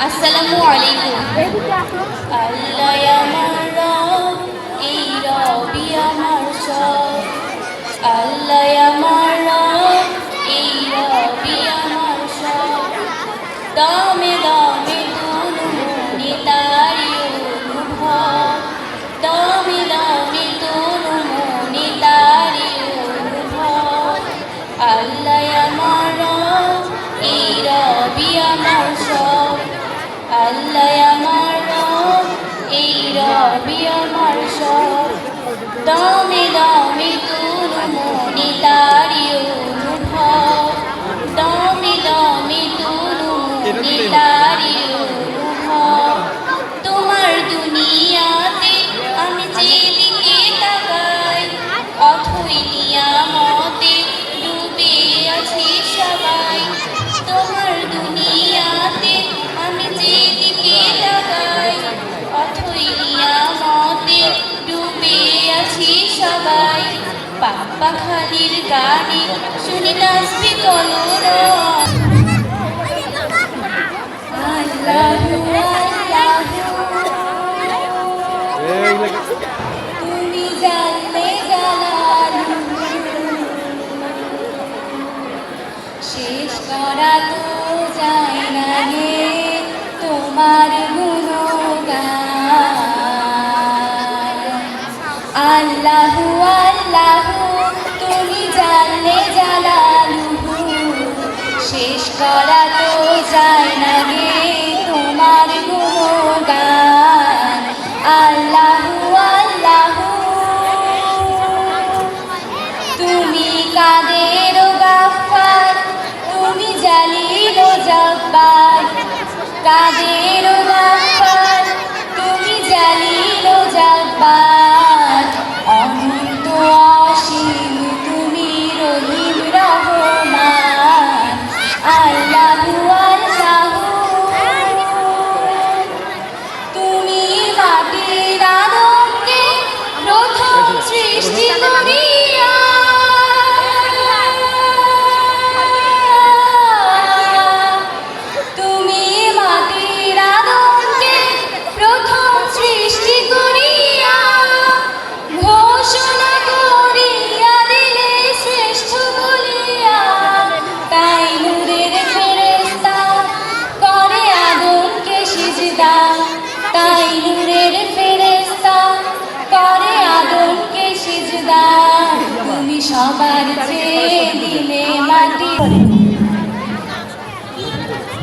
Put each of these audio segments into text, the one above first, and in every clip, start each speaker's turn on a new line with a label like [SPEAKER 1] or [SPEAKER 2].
[SPEAKER 1] আসসালামু আলাইকুম। আল্লাহ আমার রব, এই রবি আমার সব। আল্লাহ আমার রব, এই রবি আমার সব। দমে দমে তনুমনি তারি অনুভব, দমে দমে তনুমনি তারি অনুভব। আল্লাহ আমার রব, এই রবি আমার সব। আল্লাহ আমার রব, এই রবি আমার সব। দমে দমে তনুমনি তারি অনুভব, দমে দমে তনুমনি তারি অনুভব। তোমার দুনিয়াতে আমি যেদিকে তাকাই, অথই নিয়ামতে ডুবে আছি সবাই। তোমার দুনিয়াতে আমি যেদিকে তাকাই, অথই নিয়ামতে ডুবে আছি সবাই। পাপ্পা খালির গানে শুনি নাচবে কলরব। আল্লাহু আল্লাহু, তুমি জানলে জালালু, শেষ করা তো যায় না গে তোমার গুণগান। আল্লাহু আল্লাহু, তুমি জানলে জালালু, শেষ করা তো যায় না গে তোমার গুণগান। আল্লাহু আল্লাহু, তুমি কাদের গাফফার, তুমি জালিল জব্বার। কাদের গাফফার, তুমি জালিল জব্বার। অনন্ত অসীম তুমি রহিম রহমান। আল্লাহু আল্লাহু, তুমি মাটির আদমকে প্রথম সৃষ্টি করিয়া, তুমি মাটির আদমকে প্রথম সৃষ্টি করিয়া ঘোষণা করিয়া দিলে শ্রেষ্ঠ বলিয়া। তাই নূরের ফেরেশতা করে আদমকে সিজদা, তাই নূরের ফেরেশতা করে আদমকে সিজদা। তুমি সবার চেয়ে দিলে মাটি।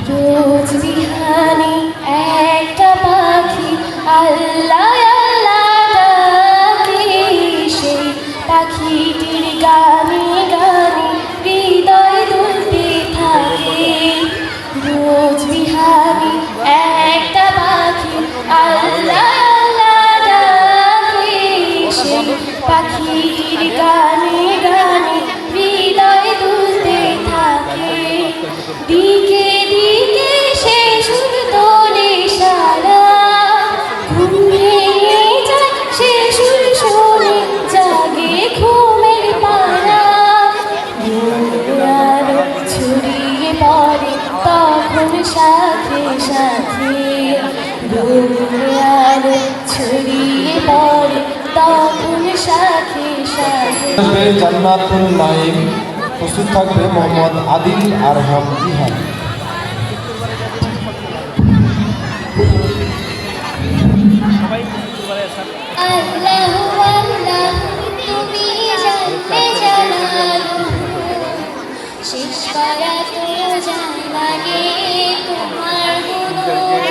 [SPEAKER 1] রোজ বিহানি একটা পাখি আল্লাহ আল্লাহ ডাকে, সেই পাখিটির গানে গানে হৃদয় দুলতে থাকে। রোজ বিহানি একটা পাখি আল্লাহ আল্লাহ ডাকে, সেই পাখিটির গানে গানে হৃদয় দুলতে থাকে। দিকে দিকে সে সুর তোলে সারা, ঘুম ভেঙে যায় সে সুর শোনে জাগে ঘুমের পাড়া। আলো ছড়িয়ে পড়ে তখন সাথে সাথে, আলো ছড়িয়ে পড়ে তখন সাথে সাথে।
[SPEAKER 2] জান্নাতুল নাঈম, প্রস্তুত থাকবে মোহাম্মদ আদিল আরহাম জিহান।
[SPEAKER 1] আল্লাহু আল্লাহু, তুমি জানলে জালালু, শেষ করা তো যায় না গে তোমার গুণগান।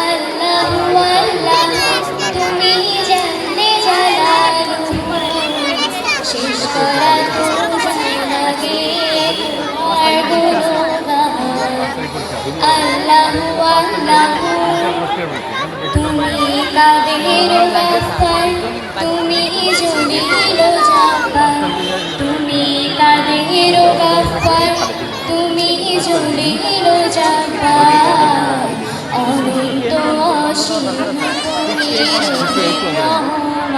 [SPEAKER 1] আল্লাহু আল্লাহু, তুমি জানলে জালালু, শেষ করা তো যায় না গে তোমার গুণগান। আল্লাহু আল্লাহু, তুমি কাদের গাফফার, তুমি জলিল জব্বার। তুমি কাদের গাফফার, তুমি জলিল জব্বার। অনন্ত অসীম তুমি রহিম রহমান।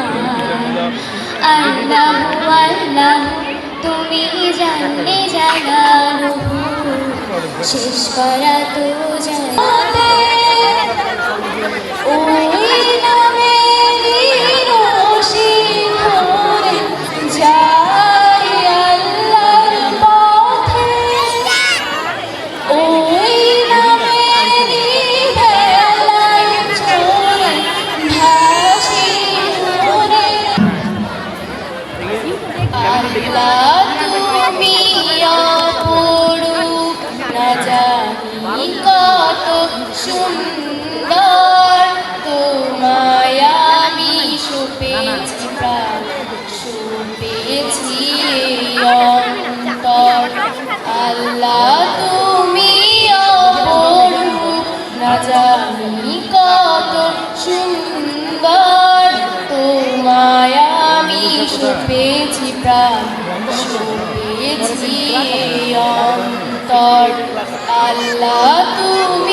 [SPEAKER 1] আল্লাহু আল্লাহু, তুমি জানলে জালালু, শেষ করা তো যায় ওই নামেরই রশি ধরে যাই আল্লাহর পথে ওই নামেরই ভেলায় চড়ে ভাসি মনে আল্লাহ তুমি অপরূপ না জানি কত সুন্দর তোমায় আমি সুপেছি প্রাণ সুপেছি অন্তর আল্লাহ তুমি অপরূপ না জানি কত সুন্দর তোমায় আমি সুপেছি প্রাণ সুপেছি অন্তর আল্লাহ তুমি